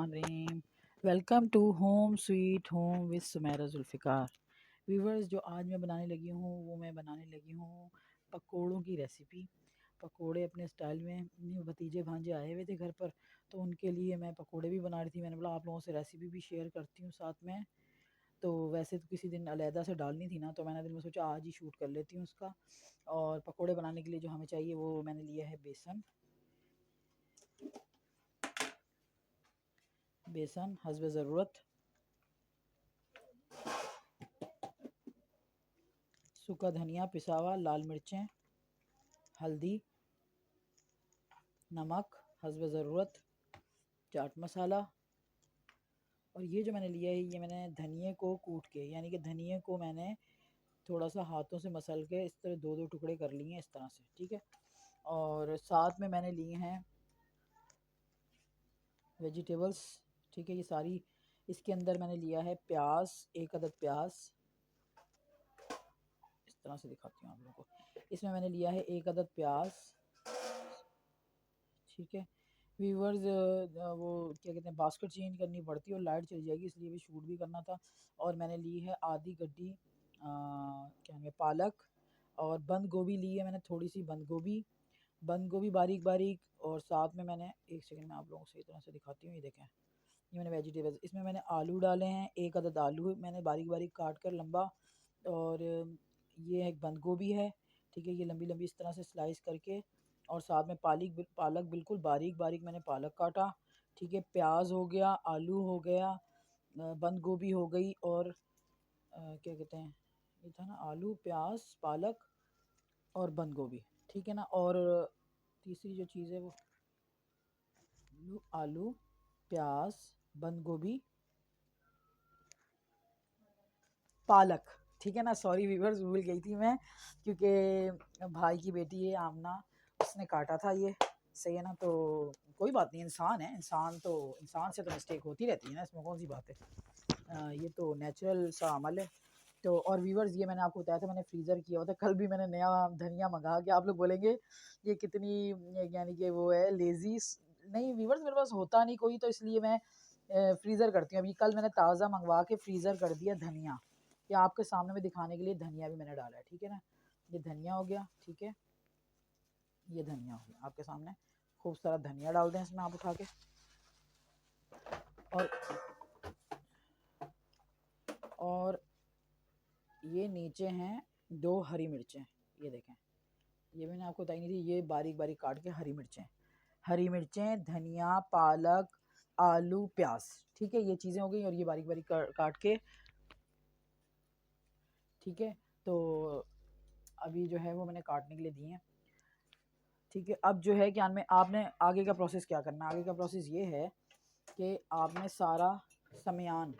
बिस्मिल्लाहिर्रहमानिर्रहीम। Welcome to home sweet home with Sumera Zulfiqar. Viewers, जो आज मैं बनाने लगी हूँ वो मैं बनाने लगी हूँ पकोड़ों की रेसिपी। पकोड़े अपने स्टाइल में, भतीजे भांजे आए हुए थे घर पर, तो उनके लिए मैं पकोड़े भी बना रही थी। मैंने बोला आप लोगों से रेसिपी भी शेयर करती हूँ साथ में। तो वैसे तो किसी दिन अलहदा से डालनी थी ना, तो मैंने दिन में सोचा आज ही शूट कर लेती हूँ उसका। और पकोड़े बनाने के लिए जो हमें चाहिए वो मैंने लिया है बेसन हस्बे ज़रूरत, सूखा धनिया पिसा हुआ, लाल मिर्चें, हल्दी, नमक हस्बे ज़रूरत, चाट मसाला। और ये जो मैंने लिया है, ये मैंने धनिए को कूट के, यानी कि धनिए को मैंने थोड़ा सा हाथों से मसल के इस तरह दो दो टुकड़े कर लिए हैं इस तरह से, ठीक है। और साथ में मैंने लिए हैं वेजिटेबल्स, ठीक है, ये सारी। इसके अंदर मैंने लिया है प्याज, एक अदद प्याज, इस तरह से दिखाती हूँ आप लोगों को। इसमें मैंने लिया है एक अदद प्याज, ठीक है। व्यूवर्स, वो क्या कहते हैं, बास्केट चेंज करनी पड़ती है और लाइट चली जाएगी, इसलिए भी शूट भी करना था। और मैंने ली है आधी गड्डी क्या नाम है, पालक। और बंद गोभी ली है मैंने, थोड़ी सी बंद गोभी बारीक बारीक। और साथ में मैंने, एक सेकंड में आप लोगों से इस तरह से दिखाती हूँ, ये देखें, ये मैंने वेजिटेबल्स, इसमें मैंने आलू डाले हैं, एक अदद आलू मैंने बारीक बारीक काट कर लंबा। और ये एक बंद गोभी है, ठीक है, ये लंबी लंबी इस तरह से स्लाइस करके। और साथ में पालक बिल्कुल बारीक बारीक मैंने पालक काटा, ठीक है। प्याज हो गया, आलू हो गया, बंद गोभी हो गई, और क्या कहते हैं, ये था ना, आलू प्याज पालक और बंद गोभी, ठीक है ना। और तीसरी जो चीज़ है वो आलू प्याज बंद गोभी पालक, ठीक है ना। सॉरी व्यूवर्स, भूल गई थी मैं, क्योंकि भाई की बेटी है आमना, उसने काटा था ये, सही है ना। तो कोई बात नहीं, इंसान है, इंसान से तो मिस्टेक होती रहती है ना, इसमें कौन सी बात है। ये तो नेचुरल सा अमल है। तो और व्यूवर्स, ये मैंने आपको बताया था, मैंने फ्रीज़र किया हुआ था। कल भी मैंने नया धनिया मंगा के, आप लोग बोलेंगे ये कितनी, यानी कि वो है लेज़ी। नहीं व्यूवर्स, मेरे पास होता नहीं कोई, तो इसलिए मैं फ्रीज़र करती हूँ। अभी कल मैंने ताज़ा मंगवा के फ्रीज़र कर दिया धनिया, या आपके सामने में दिखाने के लिए धनिया भी मैंने डाला है, ठीक है ना। ये धनिया हो गया, ठीक है, ये धनिया हो गया आपके सामने। खूब सारा धनिया डाल दें इसमें आप उठा के। और और ये नीचे हैं दो हरी मिर्चें, ये देखें, ये मैंने आपको बताई नहीं थी, ये बारीक बारीक काट के हरी मिर्चें, धनिया, पालक, आलू, प्याज, ठीक है, ये चीज़ें हो गई। और ये बारीक बारीक काट के, ठीक है। तो अभी जो है वो मैंने काटने के लिए दिए हैं, ठीक है। अब जो है, क्या में आपने आगे का प्रोसेस क्या करना है, आगे का प्रोसेस ये है कि आपने सारा सामान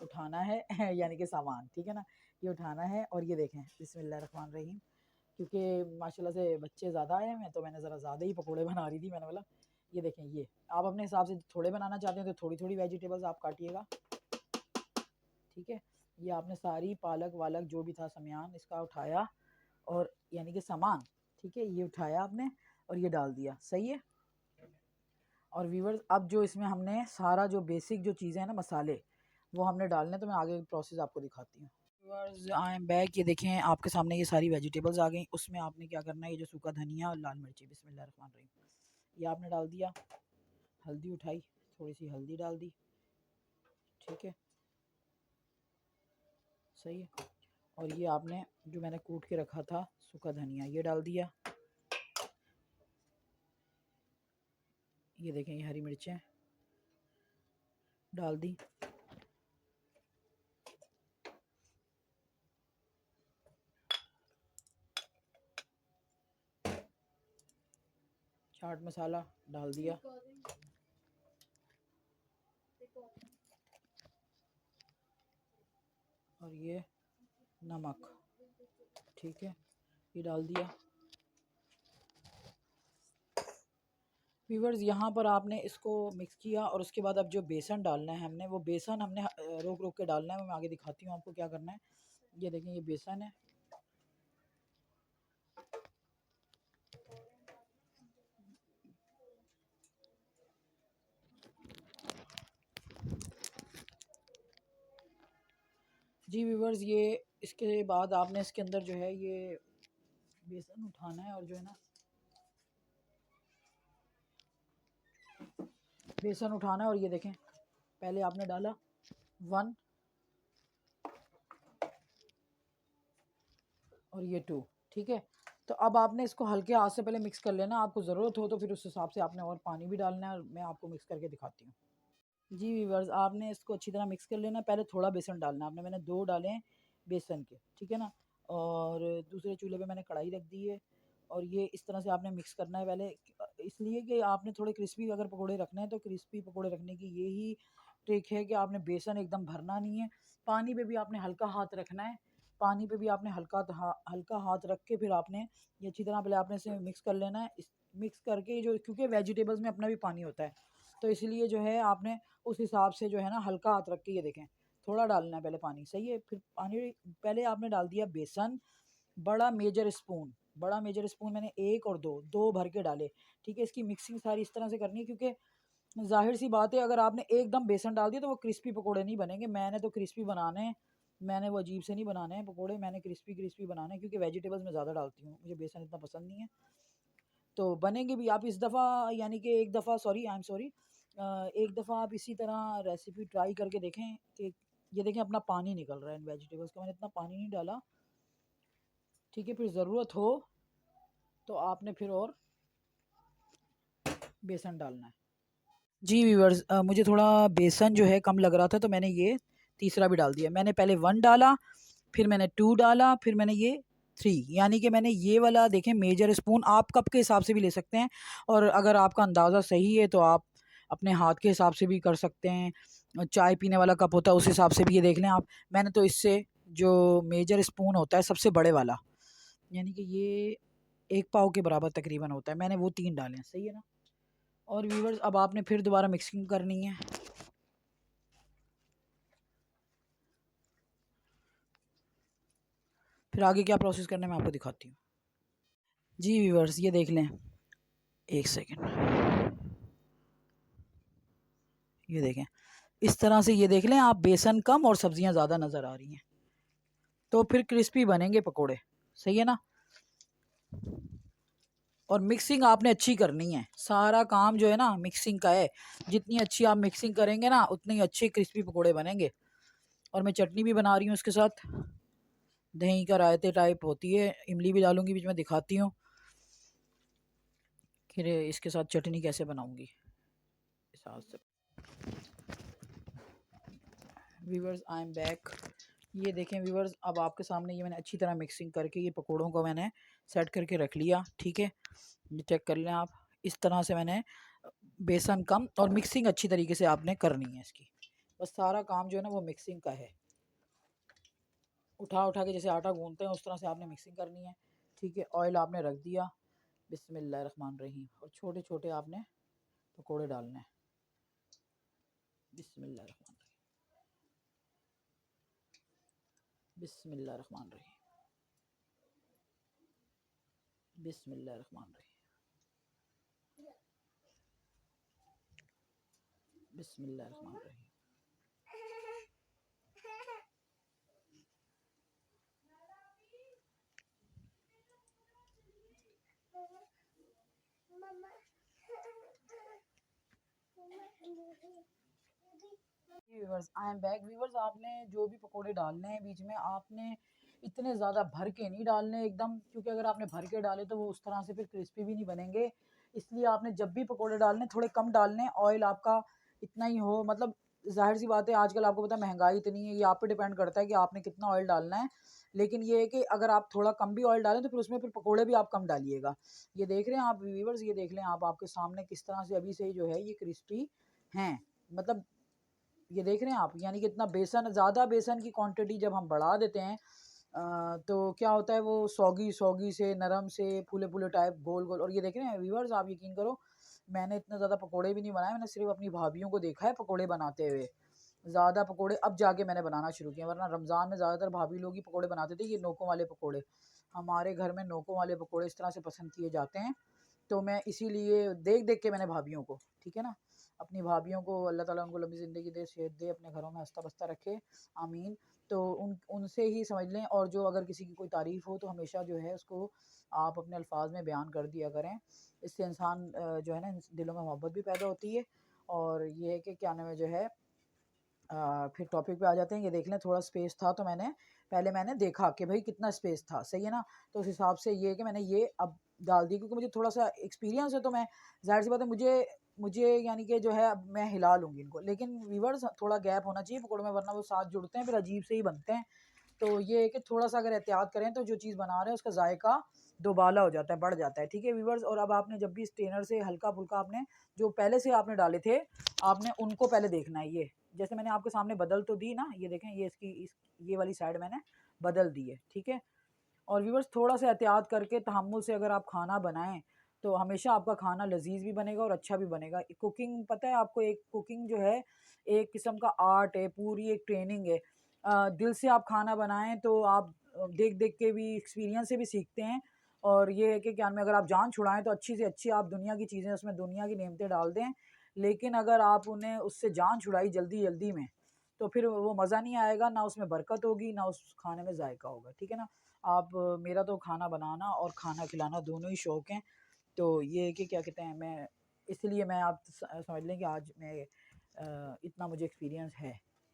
उठाना है यानी कि सामान, ठीक है ना, ये उठाना है। और ये देखें, बिस्मिल्लाहिर्रहमानिर्रहीम, क्योंकि माशाल्लाह से बच्चे ज़्यादा आए हैं, तो मैंने ज़रा ज़्यादा ही पकोड़े बना रही थी। मैंने बोला ये देखें, ये आप अपने हिसाब से थोड़े बनाना चाहते हैं तो थोड़ी थोड़ी वेजिटेबल्स आप काटिएगा, ठीक है। ये आपने सारी पालक वालक जो भी था सामान इसका उठाया, और यानी कि सामान, ठीक है, ये उठाया आपने और ये डाल दिया, सही है। और व्यूवर्स, अब जो इसमें हमने सारा जो बेसिक जो चीज़ें हैं ना, मसाले, वो हमने डालने, तो मैं आगे प्रोसेस आपको दिखाती हूँ। व्यूवर्स, आई एम बैक, ये देखें आपके सामने ये सारी वेजिटेबल्स आ गई। उसमें आपने क्या करना है, ये जो सूखा धनिया और लाल मिर्ची, बिस्मिल्लाहिर्रहमानिर्रहीम, ये आपने डाल दिया। हल्दी उठाई, थोड़ी सी हल्दी डाल दी, ठीक है, सही है। और ये आपने जो मैंने कूट के रखा था सूखा धनिया, ये डाल दिया। ये देखें, ये हरी मिर्चें डाल दी। चाट मसाला डाल दिया। और ये नमक, ठीक है, ये डाल दिया। व्यूवर्स, यहाँ पर आपने इसको मिक्स किया, और उसके बाद अब जो बेसन डालना है हमने, वो बेसन हमने रोक रोक के डालना है। मैं आगे दिखाती हूँ आपको क्या करना है। ये देखें, ये बेसन है, जी व्यूवर्स, ये इसके बाद आपने इसके अंदर जो है ये बेसन उठाना है और जो है ना बेसन उठाना है। और ये देखें, पहले आपने डाला 1 और ये 2, ठीक है। तो अब आपने इसको हल्के हाथ से पहले मिक्स कर लेना। आपको ज़रूरत हो तो फिर उस हिसाब से आपने और पानी भी डालना है, और मैं आपको मिक्स करके दिखाती हूँ। जी व्यूवर्स, आपने इसको अच्छी तरह मिक्स कर लेना है। पहले थोड़ा बेसन डालना है आपने, मैंने 2 डाले हैं बेसन के, ठीक है ना। और दूसरे चूल्हे पे मैंने कढ़ाई रख दी है, और ये इस तरह से आपने मिक्स करना है पहले, इसलिए कि आपने थोड़े क्रिस्पी अगर पकोड़े रखने हैं तो क्रिस्पी पकोड़े रखने की यही ट्रिक है कि आपने बेसन एकदम भरना नहीं है। पानी पे भी आपने हल्का हाथ रखना है, पानी पे भी आपने हल्का हाथ रख के फिर आपने ये अच्छी तरह पहले आपने इसे मिक्स कर लेना है। मिक्स करके जो, क्योंकि वेजिटेबल्स में अपना भी पानी होता है, तो इसलिए जो है आपने उस हिसाब से जो है ना हल्का हाथ रख के, ये देखें थोड़ा डालना है पहले पानी, सही है। फिर पानी पहले आपने डाल दिया बेसन, बड़ा मेजर स्पून मैंने 1 और 2 भर के डाले, ठीक है। इसकी मिक्सिंग सारी इस तरह से करनी है, क्योंकि जाहिर सी बात है अगर आपने एकदम बेसन डाल दिया तो वो क्रिस्पी पकोड़े नहीं बनेंगे। मैंने तो क्रिस्पी बनाने हैं, मैंने वो अजीब से नहीं बनाने हैं पकोड़े, मैंने क्रिस्पी बनाने हैं, क्योंकि वेजिटेबल्स में ज़्यादा डालती हूँ, मुझे बेसन इतना पसंद नहीं है। तो बनेंगे भी। आप इस दफ़ा यानी कि एक दफ़ा, सॉरी आई एम सॉरी, एक दफ़ा आप इसी तरह रेसिपी ट्राई करके देखें कि ये देखें अपना पानी निकल रहा है इन वेजिटेबल्स का, मैंने इतना पानी नहीं डाला, ठीक है। फिर ज़रूरत हो तो आपने फिर और बेसन डालना है। जी व्यूअर्स, मुझे थोड़ा बेसन जो है कम लग रहा था, तो मैंने ये तीसरा भी डाल दिया। मैंने पहले 1 डाला, फिर मैंने 2 डाला, फिर मैंने ये 3, यानी कि मैंने ये वाला देखें मेजर स्पून, आप कप के हिसाब से भी ले सकते हैं, और अगर आपका अंदाज़ा सही है तो आप अपने हाथ के हिसाब से भी कर सकते हैं। चाय पीने वाला कप होता है उस हिसाब से भी ये देख लें आप। मैंने तो इससे जो मेजर स्पून होता है सबसे बड़े वाला, यानी कि ये 1 पाव के बराबर तकरीबन होता है, मैंने वो 3 डाले हैं, सही है ना। और व्यूवर्स, अब आपने फिर दोबारा मिक्सिंग करनी है। फिर आगे क्या प्रोसेस करना है मैं आपको दिखाती हूँ। जी व्यूवर्स, ये देख लें, 1 सेकेंड, ये देखें इस तरह से, ये देख लें आप, बेसन कम और सब्जियां ज़्यादा नज़र आ रही हैं, तो फिर क्रिस्पी बनेंगे पकोड़े, सही है ना। और मिक्सिंग आपने अच्छी करनी है, सारा काम जो है ना मिक्सिंग का है। जितनी अच्छी आप मिक्सिंग करेंगे ना उतने ही अच्छे क्रिस्पी पकोड़े बनेंगे। और मैं चटनी भी बना रही हूँ इसके साथ, दही का रायते टाइप होती है, इमली भी डालूंगी बीच में, दिखाती हूँ फिर इसके साथ चटनी कैसे बनाऊंगी इस हाथ से। Viewers, I am back. ये देखें व्यूवर्स, अब आपके सामने ये मैंने अच्छी तरह मिक्सिंग करके ये पकोड़ों को मैंने सेट करके रख लिया, ठीक है। ये चेक कर लें आप, इस तरह से मैंने बेसन कम और मिक्सिंग अच्छी तरीके से आपने करनी है इसकी। बस सारा काम जो है ना वो मिक्सिंग का है, उठा उठा के जैसे आटा गूंथते हैं उस तरह से आपने मिक्सिंग करनी है, ठीक है। ऑयल आपने रख दिया, बिस्मिल्लाहिर्रहमानिर्रहीम, और छोटे छोटे आपने पकोड़े डालने हैं, बिस्मिल्लाहिर्रहमानिर्रहीम, बिस्मिल्लाहिर्रहमानिर्रहीम, बिस्मिल्लाहिर्रहमानिर्रहीम, बिस्मिल्लाहिर्रहमानिर्रहीम। Viewers, I am back. Viewers, आपने जो भी पकोड़े डालने हैं बीच में आपने इतने ज़्यादा भर के नहीं डालने एकदम, क्योंकि अगर आपने भर के डाले तो वो उस तरह से फिर क्रिस्पी भी नहीं बनेंगे। इसलिए आपने जब भी पकोड़े डालने थोड़े कम डालने, ऑयल आपका इतना ही हो, मतलब जाहिर सी बात है आजकल आपको पता है महंगाई इतनी है, ये आप पे डिपेंड करता है कि आपने कितना ऑयल डालना है। लेकिन ये है कि अगर आप थोड़ा कम भी ऑयल डालें तो फिर उसमें फिर पकोड़े भी आप कम डालिएगा। ये देख रहे हैं आप व्यूवर्स, ये देख लें आप, आपके सामने किस तरह से अभी से ही जो है ये क्रिस्पी हैं, मतलब ये देख रहे हैं आप, यानी कि इतना बेसन, ज़्यादा बेसन की क्वांटिटी जब हम बढ़ा देते हैं तो क्या होता है, वो सौगी सौगी से, नरम से, फूले फूले टाइप, गोल गोल। और ये देख रहे हैं व्यूवर्स, आप यकीन करो मैंने इतना ज़्यादा पकोड़े भी नहीं बनाए, मैंने सिर्फ अपनी भाभीयों को देखा है पकोड़े बनाते हुए। ज़्यादा पकोड़े अब जाके मैंने बनाना शुरू किया, वरना रमज़ान में ज़्यादातर भाभी लोग ही पकोड़े बनाते थे, ये नोकों वाले पकोड़े। हमारे घर में नोकों वाले पकोड़े इस तरह से पसंद किए जाते हैं, तो मैं इसीलिए देख देख के मैंने भाभीयों को, ठीक है ना। अपनी भाभीयों को अल्लाह ताला उनको लंबी ज़िंदगी दे, सेहत दे, अपने घरों में हंसता बसता रखे, आमीन। तो उनसे ही समझ लें। और जो अगर किसी की कोई तारीफ़ हो तो हमेशा जो है उसको आप अपने अल्फाज में बयान कर दिया करें। इससे इंसान जो है ना, दिलों में मोहब्बत भी पैदा होती है। और ये है कि क्या नाम है जो है, फिर टॉपिक पे आ जाते हैं। ये देख लें, थोड़ा स्पेस था तो मैंने देखा कि भाई कितना स्पेस था, सही है ना। तो उस हिसाब से ये है कि मैंने ये अब डाल दी, क्योंकि मुझे थोड़ा सा एक्सपीरियंस है। तो मैं, जाहिर सी बात है, मुझे मुझे यानी कि जो है अब मैं हिला लूँगी इनको। लेकिन व्यूअर्स थोड़ा गैप होना चाहिए पकौड़ों में, वरना वो साथ जुड़ते हैं फिर अजीब से ही बनते हैं। तो ये है कि थोड़ा सा अगर एहतियात करें तो जो चीज़ बना रहे हैं उसका जायका दोबाला हो जाता है, बढ़ जाता है, ठीक है व्यूअर्स। और अब आपने जब भी स्ट्रेनर से हल्का फुल्का, आपने जो पहले से आपने डाले थे, आपने उनको पहले देखना है। ये जैसे मैंने आपके सामने बदल तो दी ना, ये देखें, ये ये वाली साइड मैंने बदल दी है, ठीक है। और व्यूअर्स थोड़ा सा एहतियात करके, तहम्मुल से अगर आप खाना बनाएं तो हमेशा आपका खाना लजीज भी बनेगा और अच्छा भी बनेगा। कुकिंग, पता है आपको, एक कुकिंग जो है एक किस्म का आर्ट है, पूरी एक ट्रेनिंग है। दिल से आप खाना बनाएं तो आप देख देख के भी, एक्सपीरियंस से भी सीखते हैं। और ये है कि क्या में, अगर आप जान छुड़ाएं तो अच्छी से अच्छी आप दुनिया की चीज़ें, उसमें दुनिया की नेमतें डाल दें। लेकिन अगर आप उन्हें उससे जान छुड़ाई जल्दी जल्दी में, तो फिर वो मज़ा नहीं आएगा, ना उसमें बरकत होगी, ना उस खाने में जायका होगा, ठीक है ना। आप, मेरा तो खाना बनाना और खाना खिलाना दोनों ही शौक़ हैं। तो ये है कि क्या कहते हैं, मैं इसलिए मैं, आप समझ लें कि आज मैं इतना मुझे एक्सपीरियंस है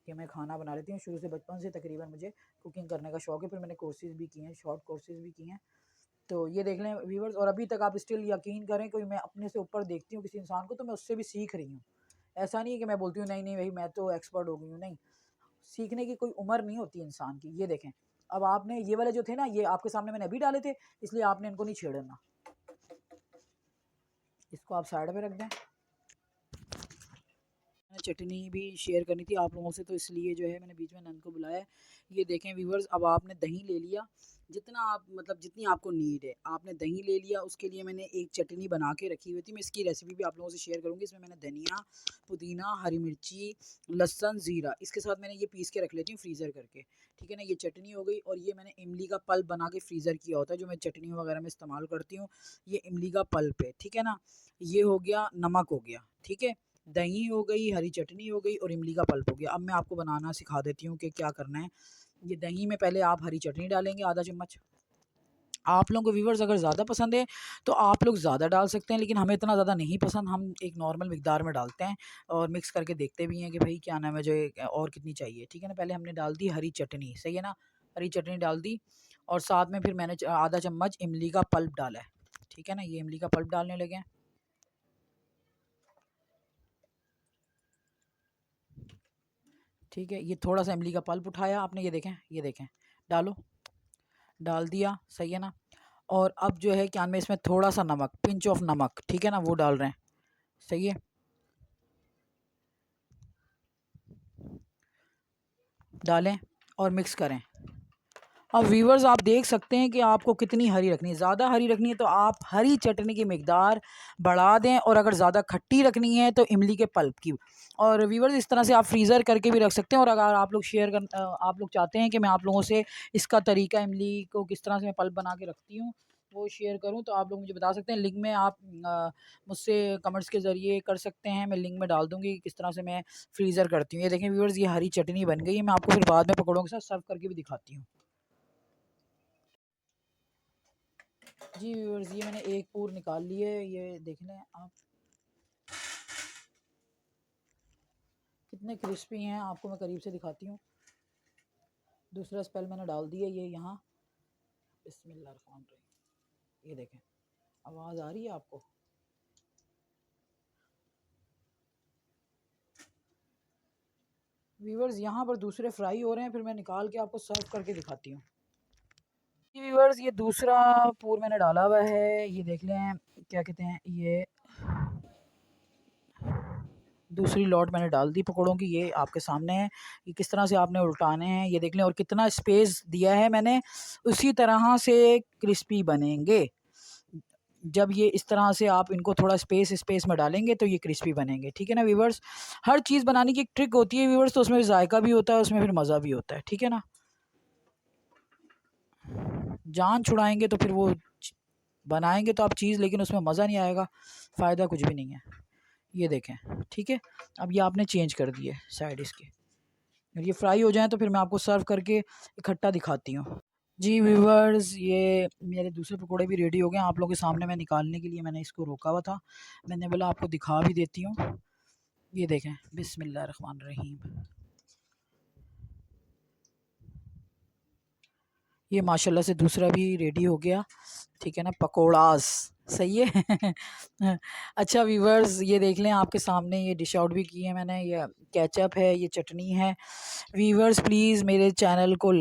कि मैं खाना बना लेती हूँ। शुरू से, बचपन से तकरीबन मुझे कुकिंग करने का शौक़ है। फिर मैंने कोर्सेज़ भी किए हैं, शॉर्ट कोर्सेज़ भी किए हैं। तो ये देख लें व्यूअर्स, और अभी तक आप स्टिल यकीन करें, कोई मैं अपने से ऊपर देखती हूँ किसी इंसान को तो मैं उससे भी सीख रही हूँ। ऐसा नहीं है कि मैं बोलती हूँ नहीं नहीं भाई मैं तो एक्सपर्ट हो गई हूँ, नहीं। सीखने की कोई उम्र नहीं होती इंसान की। ये देखें, अब आपने ये वाले जो थे ना, ये आपके सामने मैंने अभी डाले थे, इसलिए आपने इनको नहीं छेड़ना। इसको आप साइड में रख दें। चटनी भी शेयर करनी थी आप लोगों से, तो इसलिए जो है मैंने बीच में नंद को बुलाया है। ये देखें व्यूवर्स, अब आपने दही ले लिया, जितना आप, मतलब जितनी आपको नीड है, आपने दही ले लिया। उसके लिए मैंने एक चटनी बना के रखी हुई थी, मैं इसकी रेसिपी भी आप लोगों से शेयर करूँगी। इसमें मैंने धनिया, पुदीना, हरी मिर्ची, लहसुन, ज़ीरा, इसके साथ मैंने ये पीस के रख लेती हूँ फ्रीज़र करके, ठीक है ना। ये चटनी हो गई। और ये मैंने इमली का पल्प बना के फ्रीज़र किया होता है, जो मैं चटनी वगैरह में इस्तेमाल करती हूँ। ये इमली का पल्प है, ठीक है ना। ये हो गया, नमक हो गया, ठीक है, दही हो गई, हरी चटनी हो गई और इमली का पल्प हो गया। अब मैं आपको बनाना सिखा देती हूँ कि क्या करना है। ये दही में पहले आप हरी चटनी डालेंगे, आधा चम्मच। आप लोगों को व्यूवर्स अगर ज़्यादा पसंद है तो आप लोग ज़्यादा डाल सकते हैं, लेकिन हमें इतना ज़्यादा नहीं पसंद, हम एक नॉर्मल मिकदार में डालते हैं। और मिक्स करके देखते भी हैं कि भाई क्या नाम है जो और कितनी चाहिए, ठीक है ना। पहले हमने डाल दी हरी चटनी, सही है ना, हरी चटनी डाल दी। और साथ में फिर मैंने आधा चम्मच इमली का पल्प डाला है, ठीक है ना। ये इमली का पल्प डालने लगे हैं, ठीक है। ये थोड़ा सा इमली का पल्प उठाया आपने, ये देखें, डालो, डाल दिया, सही है ना। और अब जो है क्या में, इसमें थोड़ा सा नमक, पिंच ऑफ नमक, ठीक है ना, वो डाल रहे हैं, सही है। डालें और मिक्स करें। अब व्यूवर्स आप देख सकते हैं कि आपको कितनी हरी रखनी है। ज़्यादा हरी रखनी है तो आप हरी चटनी की मिकदार बढ़ा दें, और अगर ज़्यादा खट्टी रखनी है तो इमली के पल्प की। और व्यूवर्स इस तरह से आप फ्रीज़र करके भी रख सकते हैं। और अगर आप लोग आप लोग चाहते हैं कि मैं आप लोगों से इसका तरीका, इमली को किस तरह से मैं पल्प बना के रखती हूँ वो शेयर करूँ, तो आप लोग मुझे बता सकते हैं। लिंक में आप मुझसे कमेंट्स के ज़रिए कर सकते हैं, मैं लिंक में डाल दूँगी किस तरह से मैं फ्रीज़र करती हूँ। ये देखें व्यूवर्स, ये हरी चटनी बन गई है। मैं आपको फिर बाद में पकौड़ों के साथ सर्व करके भी दिखाती हूँ। जी व्यूअर्स, ये मैंने एक पूर निकाल ली है, ये देख लें आप कितने क्रिस्पी हैं। आपको मैं करीब से दिखाती हूँ। दूसरा स्पेल मैंने डाल दिया ये यहाँ, बिस्मिल्लाहिर्रहमानिर्रहीम। ये देखें, आवाज़ आ रही है आपको। व्यूअर्स यहाँ पर दूसरे फ्राई हो रहे हैं, फिर मैं निकाल के आपको सर्व करके दिखाती हूँ। जी व्यूअर्स, ये दूसरा पूर मैंने डाला हुआ है, ये देख लें, क्या कहते हैं, ये दूसरी लॉट मैंने डाल दी पकौड़ों की, ये आपके सामने है। ये किस तरह से आपने उल्टाने हैं, ये देख लें। और कितना स्पेस दिया है मैंने, उसी तरह से क्रिस्पी बनेंगे। जब ये इस तरह से आप इनको थोड़ा स्पेस स्पेस में डालेंगे तो ये क्रिस्पी बनेंगे, ठीक है ना व्यूवर्स। हर चीज़ बनाने की एक ट्रिक होती है व्यूवर्स, तो उसमें जायका भी होता है, उसमें फिर मज़ा भी होता है, ठीक है ना। जान छुड़ाएंगे तो फिर वो बनाएंगे तो आप चीज़, लेकिन उसमें मज़ा नहीं आएगा, फ़ायदा कुछ भी नहीं है। ये देखें, ठीक है। अब ये आपने चेंज कर दिए साइड इसके। जब ये फ्राई हो जाए तो फिर मैं आपको सर्व करके इकट्ठा दिखाती हूँ। जी व्यूवर्स, ये मेरे दूसरे पकोड़े भी रेडी हो गए। आप लोगों के सामने मैं निकालने के लिए मैंने इसको रोका हुआ था। मैंने बोला आपको दिखा भी देती हूँ। ये देखें, बिस्मिल्लाहिर्रहमानिर्रहीम। ये माशाल्लाह से दूसरा भी रेडी हो गया, ठीक है ना, पकोड़ास। सही है। अच्छा व्यूवर्स, ये देख लें आपके सामने, ये डिश आउट भी की है मैंने। ये केचप है, ये चटनी है। व्यूवर्स प्लीज़ मेरे चैनल को